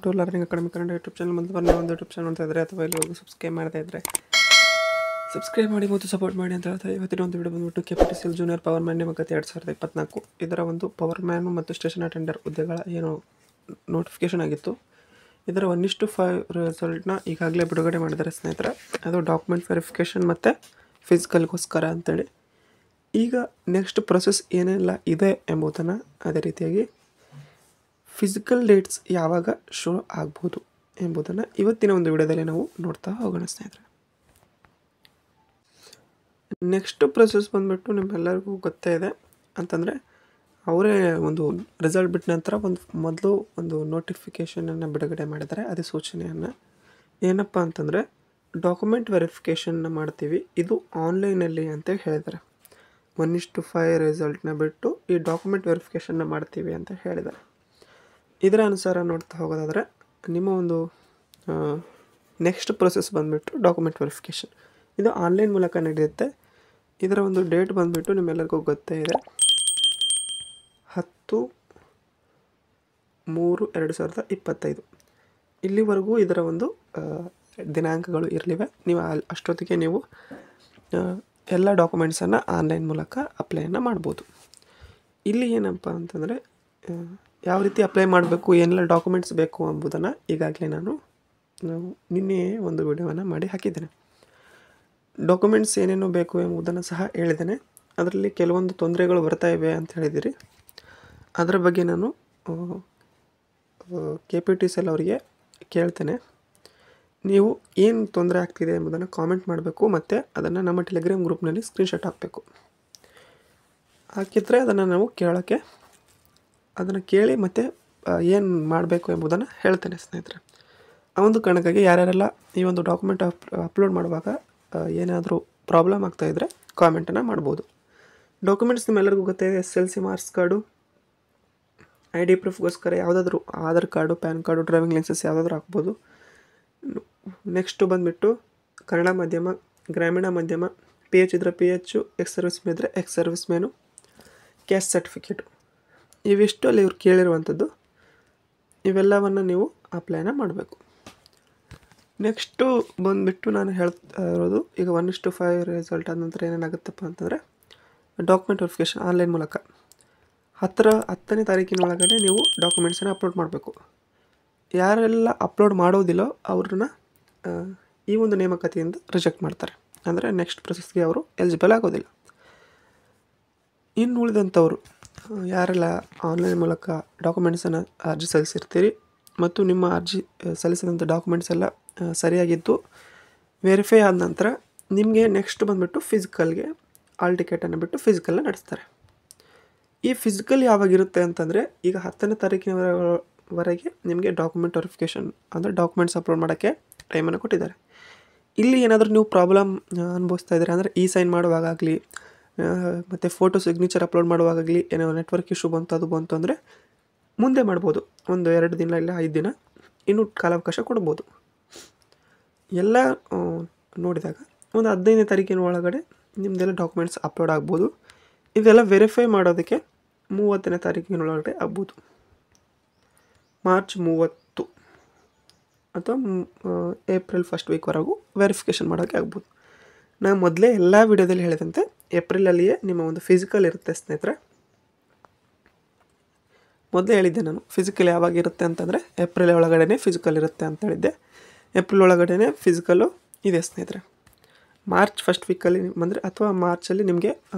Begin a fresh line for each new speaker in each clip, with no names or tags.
To learning academy Kannada YouTube channel ಮುಂದೆ ಒಂದು YouTube channel ಅಂತ ಇದ್ದರೆ ಅಥವಾ ಇಲ್ಲಿ ಸಬ್ಸ್ಕ್ರೈಬ್ ಮಾಡ್ತಾ ಇದ್ದರೆ ಸಬ್ಸ್ಕ್ರೈಬ್ ಮಾಡಿ ಮತ್ತು ಸಪೋರ್ಟ್ ಮಾಡಿ ಅಂತ ಹೇಳ್ತಾ ಇವತ್ತಿನ ಒಂದು ವಿಡಿಯೋ ಬಂದುಬಿಟ್ಟು KPTCL ಜೂನಿಯರ್ ಪವರ್ ಮ್ಯಾನ್ ನೇಮಕ 2024 ಇದರ ಒಂದು ಪವರ್ ಮ್ಯಾನ್ ಮತ್ತು ಸ್ಟೇಷನ್ ಅಟೆಂಡರ್ ಹುದ್ದೆಗಳ ಏನು ನೋಟಿಫಿಕೇಶನ್ ಆಗಿತ್ತು. ಇದರ 1:5 ರಿಸಲ್ಟ್ನ ಈಗಾಗಲೇ ಬಿಡುಗಡೆ ಮಾಡಿದ್ದಾರೆ ಸ್ನೇಹಿತರೆ. ಅದು ಡಾಕ್ಯುಮೆಂಟ್ ವೆರಿಫಿಕೇಷನ್ ಮತ್ತು ಫಿಸಿಕಲ್ಗೋಸ್ಕರ ಅಂತೇಳಿ. ಈಗ ನೆಕ್ಸ್ಟ್ ಪ್ರೊಸೆಸ್ ಏನೆಲ್ಲ ಇದೆ ಎಂಬುದನ್ನು, ಅದೇ ರೀತಿಯಾಗಿ ಫಿಸಿಕಲ್ ಡೇಟ್ಸ್ ಯಾವಾಗ ಶುರು ಆಗ್ಬೋದು ಎಂಬುದನ್ನು ಇವತ್ತಿನ ಒಂದು ವಿಡಿಯೋದಲ್ಲಿ ನಾವು ನೋಡ್ತಾ ಹೋಗೋಣ ಸ್ನೇಹಿತರೆ. ನೆಕ್ಸ್ಟ್ ಪ್ರೊಸೆಸ್ ಬಂದುಬಿಟ್ಟು ನಿಮ್ಮೆಲ್ಲರಿಗೂ ಗೊತ್ತೇ ಇದೆ ಅಂತಂದರೆ, ಅವರೇ ಒಂದು ರಿಸಲ್ಟ್ ಬಿಟ್ಟ ನಂತರ ಮೊದಲು ಒಂದು ನೋಟಿಫಿಕೇಷನನ್ನು ಬಿಡುಗಡೆ ಮಾಡಿದ್ದಾರೆ, ಅಧಿಸೂಚನೆಯನ್ನು. ಏನಪ್ಪ ಅಂತಂದರೆ ಡಾಕ್ಯುಮೆಂಟ್ ವೆರಿಫಿಕೇಷನ್ನ ಮಾಡ್ತೀವಿ, ಇದು ಆನ್ಲೈನಲ್ಲಿ ಅಂತ ಹೇಳಿದ್ದಾರೆ. 1:5 ರಿಸಲ್ಟ್ನ ಬಿಟ್ಟು ಈ ಡಾಕ್ಯುಮೆಂಟ್ ವೆರಿಫಿಕೇಷನ್ನ ಮಾಡ್ತೀವಿ ಅಂತ ಹೇಳಿದ್ದಾರೆ. ಇದರ ಅನುಸಾರ ನೋಡ್ತಾ ಹೋಗೋದಾದರೆ ನಿಮ್ಮ ಒಂದು ನೆಕ್ಸ್ಟ್ ಪ್ರೊಸೆಸ್ ಬಂದುಬಿಟ್ಟು ಡಾಕ್ಯುಮೆಂಟ್ ವೆರಿಫಿಕೇಷನ್. ಇದು ಆನ್ಲೈನ್ ಮೂಲಕ ನಡೆಯುತ್ತೆ. ಇದರ ಒಂದು ಡೇಟ್ ಬಂದುಬಿಟ್ಟು ನಿಮ್ಮೆಲ್ಲರಿಗೂ ಗೊತ್ತೇ ಇದೆ, 10/3/2025. ಇಲ್ಲಿವರೆಗೂ ಇದರ ಒಂದು ದಿನಾಂಕಗಳು ಇರಲಿವೆ. ನೀವು ಅಷ್ಟೊತ್ತಿಗೆ ನೀವು ಎಲ್ಲ ಡಾಕ್ಯುಮೆಂಟ್ಸನ್ನು ಆನ್ಲೈನ್ ಮೂಲಕ ಅಪ್ಲೈಯನ್ನು ಮಾಡ್ಬೋದು. ಇಲ್ಲಿ ಏನಪ್ಪ ಅಂತಂದರೆ ಯಾವ ರೀತಿ ಅಪ್ಲೈ ಮಾಡಬೇಕು, ಏನೆಲ್ಲ ಡಾಕ್ಯುಮೆಂಟ್ಸ್ ಬೇಕು ಎಂಬುದನ್ನು ಈಗಾಗಲೇ ನಾನು ನಿನ್ನೆ ಒಂದು ವಿಡಿಯೋವನ್ನು ಮಾಡಿ ಹಾಕಿದ್ದೇನೆ. ಡಾಕ್ಯುಮೆಂಟ್ಸ್ ಏನೇನು ಬೇಕು ಎಂಬುದನ್ನು ಸಹ ಹೇಳಿದ್ದೇನೆ. ಅದರಲ್ಲಿ ಕೆಲವೊಂದು ತೊಂದರೆಗಳು ಬರ್ತಾ ಇವೆ ಅಂತ ಹೇಳಿದಿರಿ. ಅದರ ಬಗ್ಗೆ ನಾನು KPTCL ಅವರಿಗೆ ಕೇಳ್ತೇನೆ. ನೀವು ಏನು ತೊಂದರೆ ಆಗ್ತಿದೆ ಎಂಬುದನ್ನು ಕಾಮೆಂಟ್ ಮಾಡಬೇಕು ಮತ್ತು ಅದನ್ನು ನಮ್ಮ ಟೆಲಿಗ್ರಾಮ್ ಗ್ರೂಪ್ನಲ್ಲಿ ಸ್ಕ್ರೀನ್ಶಾಟ್ ಹಾಕಬೇಕು. ಹಾಕಿದರೆ ಅದನ್ನು ನಾವು ಅದನ್ನು ಕೇಳಿ ಮತ್ತು ಏನು ಮಾಡಬೇಕು ಎಂಬುದನ್ನು ಹೇಳ್ತೇನೆ ಸ್ನೇಹಿತರೆ. ಆ ಒಂದು ಕಾರಣಕ್ಕಾಗಿ ಯಾರ್ಯಾರೆಲ್ಲ ಈ ಒಂದು ಡಾಕ್ಯುಮೆಂಟ್ ಅಪ್ಲೋಡ್ ಮಾಡುವಾಗ ಏನಾದರೂ ಪ್ರಾಬ್ಲಮ್ ಆಗ್ತಾಯಿದ್ರೆ ಕಾಮೆಂಟನ್ನು ಮಾಡ್ಬೋದು. ಡಾಕ್ಯುಮೆಂಟ್ಸ್ ನಿಮ್ಮೆಲ್ಲರಿಗೂ ಗೊತ್ತಿದೆ, SLC ಮಾರ್ಕ್ಸ್ ಕಾರ್ಡು, ID ಪ್ರೂಫ್ಗೋಸ್ಕರ ಯಾವುದಾದ್ರೂ Aadhaar card, PAN card, driving licence ಯಾವುದಾದ್ರೂ ಹಾಕ್ಬೋದು. ನೆಕ್ಸ್ಟು ಬಂದುಬಿಟ್ಟು ಕನ್ನಡ ಮಾಧ್ಯಮ, ಗ್ರಾಮೀಣ ಮಾಧ್ಯಮ, PH ಇದ್ದರೆ PH, ಎಕ್ಸ್ ಸರ್ವಿಸ್ ಮ್ಯಾನ್ ಇದ್ದರೆ ex service man, caste certificate, ಇವಿಷ್ಟು ಅಲ್ಲಿ ಇವ್ರು ಕೇಳಿರುವಂಥದ್ದು. ಇವೆಲ್ಲವನ್ನು ನೀವು ಅಪ್ಲೈನ ಮಾಡಬೇಕು. ನೆಕ್ಸ್ಟು ಬಂದುಬಿಟ್ಟು ನಾನು ಹೇಳ್ತಾ ಇರೋದು, ಈಗ 1:5 ರಿಸಲ್ಟ್ ಆದ ನಂತರ ಏನೇನಾಗುತ್ತಪ್ಪ ಅಂತಂದರೆ ಡಾಕ್ಯುಮೆಂಟ್ ವೆರಿಫಿಕೇಷನ್ ಆನ್ಲೈನ್ ಮೂಲಕ 10ನೇ ತಾರೀಕಿನ ಒಳಗಡೆ ನೀವು ಡಾಕ್ಯುಮೆಂಟ್ಸನ್ನು ಅಪ್ಲೋಡ್ ಮಾಡಬೇಕು. ಯಾರೆಲ್ಲ ಅಪ್ಲೋಡ್ ಮಾಡೋದಿಲ್ಲೋ ಅವ್ರನ್ನ ಈ ಒಂದು ನೇಮಕಾತಿಯಿಂದ ರಿಜೆಕ್ಟ್ ಮಾಡ್ತಾರೆ. ಅಂದರೆ ನೆಕ್ಸ್ಟ್ ಪ್ರೊಸೆಸ್ಗೆ ಅವರು ಎಲಿಜಿಬಲ್ ಆಗೋದಿಲ್ಲ. ಇನ್ನು ಉಳಿದಂಥವರು ಯಾರೆಲ್ಲ ಆನ್ಲೈನ್ ಮೂಲಕ ಡಾಕ್ಯುಮೆಂಟ್ಸನ್ನು ಅರ್ಜಿ ಸಲ್ಲಿಸಿರ್ತೀರಿ ಮತ್ತು ನಿಮ್ಮ ಅರ್ಜಿ ಸಲ್ಲಿಸಿದಂಥ ಡಾಕ್ಯುಮೆಂಟ್ಸ್ ಎಲ್ಲ ಸರಿಯಾಗಿದ್ದು ವೆರಿಫೈ ಆದ ನಂತರ ನಿಮಗೆ ನೆಕ್ಸ್ಟ್ ಬಂದುಬಿಟ್ಟು ಫಿಸಿಕಲ್ಗೆ ಆಲ್ ಟಿಕೆಟನ್ನು ಬಿಟ್ಟು ಫಿಸಿಕಲ್ನ ನಡೆಸ್ತಾರೆ. ಈ ಫಿಸಿಕಲ್ ಯಾವಾಗಿರುತ್ತೆ ಅಂತಂದರೆ, ಈಗ 10ನೇ ತಾರೀಕಿನವರೆಗೆ ನಿಮಗೆ ಡಾಕ್ಯುಮೆಂಟ್ ವೆರಿಫಿಕೇಷನ್ ಅಂದರೆ ಡಾಕ್ಯುಮೆಂಟ್ಸ್ ಅಪ್ಲೋಡ್ ಮಾಡೋಕ್ಕೆ ಟೈಮನ್ನು ಕೊಟ್ಟಿದ್ದಾರೆ. ಇಲ್ಲಿ ಏನಾದರೂ ನೀವು ಪ್ರಾಬ್ಲಮ್ ಅನುಭವಿಸ್ತಾ ಇದ್ದೀರಾ ಅಂದರೆ ಸೈನ್ ಮಾಡುವಾಗಲಿ ಮತ್ತು ಫೋಟೋ ಸಿಗ್ನೇಚರ್ ಅಪ್ಲೋಡ್ ಮಾಡುವಾಗಲಿ ಏನೋ ನೆಟ್ವರ್ಕ್ ಇಶ್ಯೂ ಬಂತು ಅಂದರೆ ಮುಂದೆ ಮಾಡ್ಬೋದು. 1-2 ದಿನ ಇಲ್ಲ 5 ದಿನ ಇನ್ನೂ ಕಾಲಾವಕಾಶ ಕೊಡ್ಬೋದು. ಎಲ್ಲ ನೋಡಿದಾಗ 15ನೇ ತಾರೀಕಿನ ಒಳಗಡೆ ನಿಮ್ಮದೆಲ್ಲ ಡಾಕ್ಯುಮೆಂಟ್ಸ್ ಅಪ್ಲೋಡ್ ಆಗ್ಬೋದು. ಇದೆಲ್ಲ ವೆರಿಫೈ ಮಾಡೋದಕ್ಕೆ 30ನೇ ತಾರೀಕಿನ ಒಳಗಡೆ ಆಗ್ಬೋದು. ಮಾರ್ಚ್ 30 ಅಥವಾ ಏಪ್ರಿಲ್ ಫಸ್ಟ್ ವೀಕ್ವರೆಗೂ ವೆರಿಫಿಕೇಷನ್ ಮಾಡೋಕ್ಕೆ ಆಗ್ಬೋದು. ನಾನು ಮೊದಲೇ ಎಲ್ಲ ವಿಡಿಯೋದಲ್ಲಿ ಹೇಳಿದಂತೆ ಏಪ್ರಿಲಲ್ಲಿಯೇ ನಿಮ್ಮ ಒಂದು ಫಿಸಿಕಲ್ ಇರುತ್ತೆ ಸ್ನೇಹಿತರೆ. ಮೊದಲೇ ಹೇಳಿದ್ದೆ ನಾನು, ಫಿಸಿಕಲ್ ಯಾವಾಗಿರುತ್ತೆ ಅಂತಂದರೆ ಏಪ್ರಿಲ್ ಒಳಗಡೆ ಫಿಸಿಕಲ್ ಇರುತ್ತೆ ಅಂತ ಹೇಳಿದ್ದೆ. ಏಪ್ರಿಲ್ ಒಳಗಡೆ ಫಿಸಿಕಲ್ಲು ಇದೆ ಸ್ನೇಹಿತರೆ. ಮಾರ್ಚ್ ಫಸ್ಟ್ ವೀಕಲ್ಲಿ ಬಂದರೆ ಅಥವಾ ಮಾರ್ಚಲ್ಲಿ ನಿಮಗೆ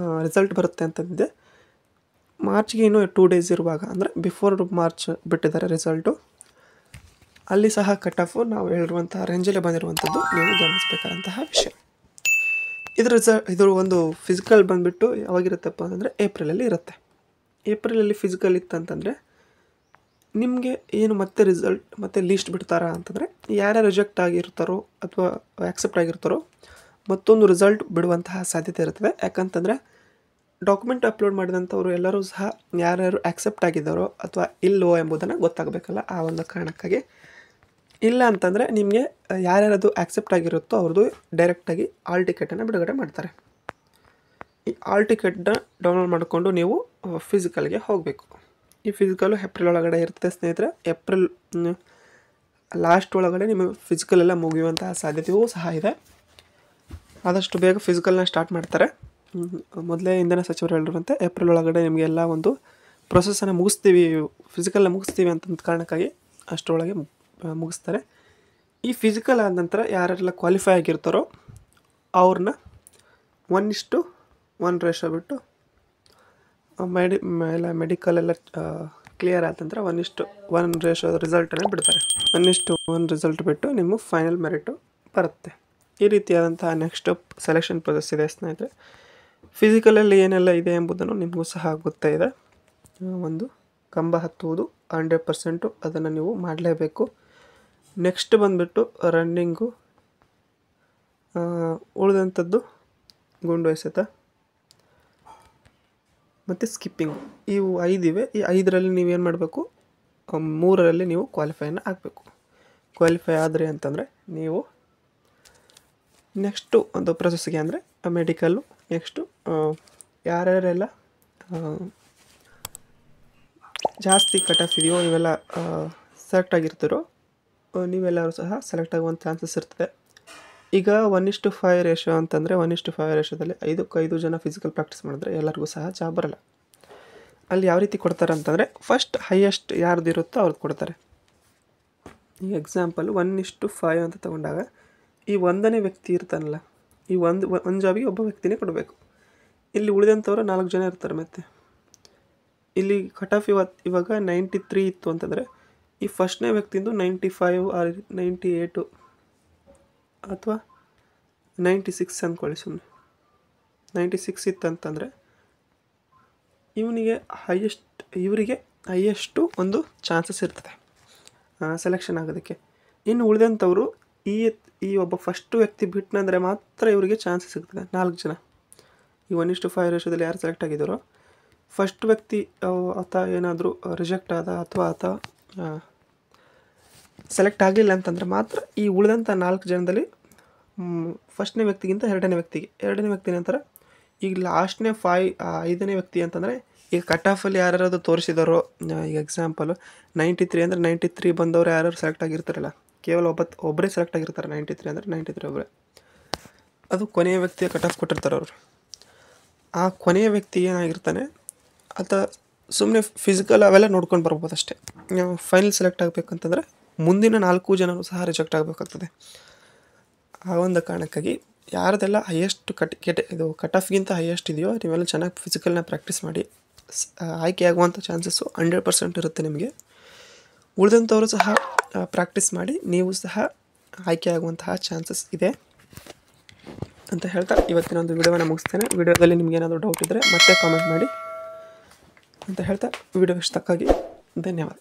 ರಿಸಲ್ಟ್ ಬರುತ್ತೆ ಅಂತಂದಿದ್ದೆ. ಮಾರ್ಚ್ಗೆ ಇನ್ನೂ 2 ಡೇಸ್ ಇರುವಾಗ ಅಂದರೆ ಬಿಫೋರ್ ಮಾರ್ಚ್ ಬಿಟ್ಟಿದ್ದಾರೆ ರಿಸಲ್ಟು. ಅಲ್ಲಿ ಸಹ ಕಟ್ ಆಫು ನಾವು ಹೇಳಿರುವಂಥ ರೇಂಜಲ್ಲೇ ಬಂದಿರುವಂಥದ್ದು ನೀವು ಗಮನಿಸಬೇಕಾದಂತಹ ವಿಷಯ. ಇದರ ಒಂದು ಫಿಸಿಕಲ್ ಬಂದುಬಿಟ್ಟು ಯಾವಾಗಿರುತ್ತಪ್ಪ ಅಂತಂದರೆ ಏಪ್ರಿಲಲ್ಲಿ ಇರುತ್ತೆ. ಏಪ್ರಿಲಲ್ಲಿ ಫಿಸಿಕಲ್ ಇತ್ತಂತಂದರೆ ನಿಮಗೆ ಏನು ಮತ್ತೆ ರಿಸಲ್ಟ್ ಮತ್ತು ಲೀಸ್ಟ್ ಬಿಡ್ತಾರಾ ಅಂತಂದರೆ, ಯಾರ್ಯಾರು ರಿಜೆಕ್ಟ್ ಆಗಿರ್ತಾರೋ ಅಥವಾ ಆ್ಯಕ್ಸೆಪ್ಟ್ ಆಗಿರ್ತಾರೋ ಮತ್ತೊಂದು ರಿಸಲ್ಟ್ ಬಿಡುವಂತಹ ಸಾಧ್ಯತೆ ಇರ್ತದೆ. ಯಾಕಂತಂದರೆ ಡಾಕ್ಯುಮೆಂಟ್ ಅಪ್ಲೋಡ್ ಮಾಡಿದಂಥವ್ರು ಎಲ್ಲರೂ ಸಹ ಯಾರ್ಯಾರು ಆ್ಯಕ್ಸೆಪ್ಟ್ ಆಗಿದ್ದಾರೋ ಅಥವಾ ಇಲ್ಲವೋ ಎಂಬುದನ್ನು ಗೊತ್ತಾಗಬೇಕಲ್ಲ. ಆ ಒಂದು ಕಾರಣಕ್ಕಾಗಿ ಇಲ್ಲ ಅಂತಂದರೆ ನಿಮಗೆ ಯಾರ್ಯಾರದು ಆ್ಯಕ್ಸೆಪ್ಟ್ ಆಗಿರುತ್ತೋ ಅವ್ರದ್ದು ಡೈರೆಕ್ಟಾಗಿ ಆಲ್ ಟಿಕೆಟನ್ನು ಬಿಡುಗಡೆ ಮಾಡ್ತಾರೆ. ಈ ಆಲ್ ಟಿಕೆಟ್ನ ಡೌನ್ಲೋಡ್ ಮಾಡಿಕೊಂಡು ನೀವು ಫಿಸಿಕಲ್ಗೆ ಹೋಗಬೇಕು. ಈ ಫಿಸಿಕಲ್ಲು ಏಪ್ರಿಲ್ ಒಳಗಡೆ ಇರುತ್ತೆ ಸ್ನೇಹಿತರೆ. ಏಪ್ರಿಲ್ ಲಾಸ್ಟ್ ಒಳಗಡೆ ನಿಮ್ಮ ಫಿಸಿಕಲ್ ಎಲ್ಲ ಮುಗಿಯುವಂತಹ ಸಾಧ್ಯತೆಯೂ ಸಹ ಇದೆ. ಆದಷ್ಟು ಬೇಗ ಫಿಸಿಕಲ್ನ ಸ್ಟಾರ್ಟ್ ಮಾಡ್ತಾರೆ. ಮೊದಲೇ ಇಂಧನ ಸಚಿವರು ಹೇಳಿರುವಂತೆ ಏಪ್ರಿಲ್ ಒಳಗಡೆ ನಿಮಗೆ ಎಲ್ಲ ಒಂದು ಪ್ರೊಸೆಸನ್ನು ಮುಗಿಸ್ತೀವಿ, ಫಿಸಿಕಲ್ನ ಮುಗಿಸ್ತೀವಿ ಅಂತಂದ ಕಾರಣಕ್ಕಾಗಿ ಅಷ್ಟರೊಳಗೆ ಮುಗಿಸ್ತಾರೆ. ಈ ಫಿಸಿಕಲ್ ಆದ ನಂತರ ಯಾರೆಲ್ಲ ಕ್ವಾಲಿಫೈ ಆಗಿರ್ತಾರೋ ಅವ್ರನ್ನ 1:1 ರೇಷೋ ಬಿಟ್ಟು ಮೆಡಿಕಲ್ ಎಲ್ಲ ಕ್ಲಿಯರ್ ಆದ ನಂತರ 1:1 ರೇಷೋ ರಿಸಲ್ಟನ್ನು ಬಿಡ್ತಾರೆ. 1:1 ರಿಸಲ್ಟ್ ಬಿಟ್ಟು ನಿಮ್ಮ ಫೈನಲ್ ಮೆರಿಟು ಬರುತ್ತೆ. ಈ ರೀತಿಯಾದಂತಹ ನೆಕ್ಸ್ಟ್ ಸೆಲೆಕ್ಷನ್ ಪ್ರೊಸೆಸ್ ಇದೆ ಸ್ನೇಹಿತರೆ. ಫಿಸಿಕಲಲ್ಲಿ ಏನೆಲ್ಲ ಇದೆ ಎಂಬುದನ್ನು ನಿಮಗೂ ಸಹ ಗೊತ್ತಾಯಿದೆ. ಒಂದು ಕಂಬ ಹತ್ತುವುದು 100% ಅದನ್ನು ನೀವು ಮಾಡಲೇಬೇಕು. ನೆಕ್ಸ್ಟ್ ಬಂದುಬಿಟ್ಟು ರನ್ನಿಂಗು, ಉಳಿದಂಥದ್ದು ಗುಂಡು ಎಸೆತ ಮತ್ತು ಸ್ಕಿಪ್ಪಿಂಗು. ಇವು 5 ಇವೆ. ಈ 5ರಲ್ಲಿ ನೀವೇನು ಮಾಡಬೇಕು, 3ರಲ್ಲಿ ನೀವು ಕ್ವಾಲಿಫೈನ ಆಗಬೇಕು. ಕ್ವಾಲಿಫೈ ಆದರೆ ಅಂತಂದರೆ ನೀವು ನೆಕ್ಸ್ಟು ಒಂದು ಪ್ರೊಸೆಸ್ಗೆ ಅಂದರೆ ಮೆಡಿಕಲ್ಲು, ನೆಕ್ಸ್ಟು ಯಾರ್ಯಾರೆಲ್ಲ ಜಾಸ್ತಿ ಕಟ್ ಆಫ್ ಇದೆಯೋ ಇವೆಲ್ಲ ಸೆಲೆಕ್ಟ್ ಆಗಿರ್ತೀರೋ ನೀವೆಲ್ಲರೂ ಸಹ ಸೆಲೆಕ್ಟ್ ಆಗುವಂಥ ಚಾನ್ಸಸ್ ಇರ್ತದೆ. ಈಗ 1:5 ರೇಷೋ ಅಂತಂದರೆ 1:5 ರೇಷೋದಲ್ಲಿ 5 ಜನ ಫಿಸಿಕಲ್ ಪ್ರಾಕ್ಟೀಸ್ ಮಾಡಿದ್ರೆ ಎಲ್ಲರಿಗೂ ಸಹ ಜಾಬ್ ಬರಲ್ಲ. ಅಲ್ಲಿ ಯಾವ ರೀತಿ ಕೊಡ್ತಾರೆ ಅಂತಂದರೆ ಫಸ್ಟ್ ಹೈಯೆಸ್ಟ್ ಯಾರ್ದು ಇರುತ್ತೋ ಅವ್ರದ್ದು ಕೊಡ್ತಾರೆ. ಈ ಎಕ್ಸಾಂಪಲ್ 1:5 ಅಂತ ತಗೊಂಡಾಗ ಈ 1ನೇ ವ್ಯಕ್ತಿ ಇರ್ತಾನಲ್ಲ, ಈ ಒಂದು ಜಾಬಿಗೆ ಒಬ್ಬ ವ್ಯಕ್ತಿನೇ ಕೊಡಬೇಕು. ಇಲ್ಲಿ ಉಳಿದಂಥವ್ರು 4 ಜನ ಇರ್ತಾರೆ. ಮತ್ತು ಇಲ್ಲಿ ಕಟ್ ಆಫ್ ಇವಾಗ 93 ಇತ್ತು ಅಂತಂದರೆ ಈ ಫಸ್ಟ್ನೇ ವ್ಯಕ್ತಿಂದು 95 ಆರ್ 98 ಅಥವಾ 96 ಅಂದ್ಕೊಳ್ಳಿ. ಸುಮ್ಮನೆ 96 ಇತ್ತಂತಂದರೆ ಇವರಿಗೆ ಹೈಯೆಸ್ಟು ಒಂದು ಚಾನ್ಸಸ್ ಇರ್ತದೆ ಸೆಲೆಕ್ಷನ್ ಆಗೋದಕ್ಕೆ. ಇನ್ನು ಉಳಿದಂಥವರು ಈ ಒಬ್ಬ ಫಸ್ಟ್ ವ್ಯಕ್ತಿ ಬಿಟ್ಟನಂದರೆ ಮಾತ್ರ ಇವರಿಗೆ ಚಾನ್ಸಸ್ ಸಿಗ್ತದೆ. 4 ಜನ ಈ 1:5 ರೇಷೋದಲ್ಲಿ ಯಾರು ಸೆಲೆಕ್ಟ್ ಆಗಿದ್ದಾರೋ ಫಸ್ಟ್ ವ್ಯಕ್ತಿ ಆತ ಏನಾದರೂ ರಿಜೆಕ್ಟ್ ಆದ ಅಥವಾ ಆತ ಸೆಲೆಕ್ಟ್ ಆಗಲಿಲ್ಲ ಅಂತಂದರೆ ಮಾತ್ರ ಈ ಉಳಿದಂಥ 4 ಜನದಲ್ಲಿ ಫಸ್ಟ್ನೇ ವ್ಯಕ್ತಿಗಿಂತ ಎರಡನೇ ವ್ಯಕ್ತಿ ನಂತರ ಈಗ ಲಾಸ್ಟ್ನೇ 5ನೇ ವ್ಯಕ್ತಿ ಅಂತಂದರೆ ಈಗ ಕಟ್ ಆಫಲ್ಲಿ ಯಾರ್ಯಾರು ತೋರಿಸಿದಾರೋ, ಈಗ ಎಕ್ಸಾಂಪಲು 93 ಅಂದರೆ 93 ಬಂದವರು ಯಾರು ಸೆಲೆಕ್ಟ್ ಆಗಿರ್ತಾರಲ್ಲ, ಕೇವಲ ಒಬ್ಬರೇ ಸೆಲೆಕ್ಟ್ ಆಗಿರ್ತಾರೆ. 93 ಅಂದರೆ 93 ಒಬ್ಬರೇ. ಅದು ಕೊನೆಯ ವ್ಯಕ್ತಿಯ ಕಟ್ ಆಫ್ ಕೊಟ್ಟಿರ್ತಾರೆ ಅವರು. ಆ ಕೊನೆಯ ವ್ಯಕ್ತಿ ಏನಾಗಿರ್ತಾನೆ ಆತ ಸುಮ್ಮನೆ ಫಿಸಿಕಲ್ ಅವೆಲ್ಲ ನೋಡ್ಕೊಂಡು ಬರ್ಬೋದು ಅಷ್ಟೇ. ಫೈನಲ್ ಸೆಲೆಕ್ಟ್ ಆಗಬೇಕಂತಂದರೆ ಮುಂದಿನ 4 ಜನರು ಸಹ ರಿಜೆಕ್ಟ್ ಆಗಬೇಕಾಗ್ತದೆ. ಆ ಒಂದು ಕಾರಣಕ್ಕಾಗಿ ಯಾರದೆಲ್ಲ ಹೈಯೆಸ್ಟ್ ಕಟ್ ಆಫ್ಗಿಂತ ಹೈಯೆಸ್ಟ್ ಇದೆಯೋ ನೀವೆಲ್ಲ ಚೆನ್ನಾಗಿ ಫಿಸಿಕಲ್ನ ಪ್ರಾಕ್ಟೀಸ್ ಮಾಡಿ ಆಯ್ಕೆ ಆಗುವಂಥ ಚಾನ್ಸಸ್ಸು 100% ಇರುತ್ತೆ ನಿಮಗೆ. ಉಳಿದಂಥವರು ಸಹ ಪ್ರಾಕ್ಟೀಸ್ ಮಾಡಿ ನೀವು ಸಹ ಆಯ್ಕೆ ಆಗುವಂತಹ ಚಾನ್ಸಸ್ ಇದೆ ಅಂತ ಹೇಳ್ತಾ ಇವತ್ತಿನ ಒಂದು ವಿಡಿಯೋವನ್ನು ಮುಗಿಸ್ತೇನೆ. ವಿಡಿಯೋದಲ್ಲಿ ನಿಮ್ಗೆ ಏನಾದರೂ ಡೌಟ್ ಇದ್ದರೆ ಮತ್ತೆ ಕಾಮೆಂಟ್ ಮಾಡಿ ಅಂತ ಹೇಳ್ತಾ ವಿಡಿಯೋ ಇಷ್ಟಕ್ಕಾಗಿ ಧನ್ಯವಾದ.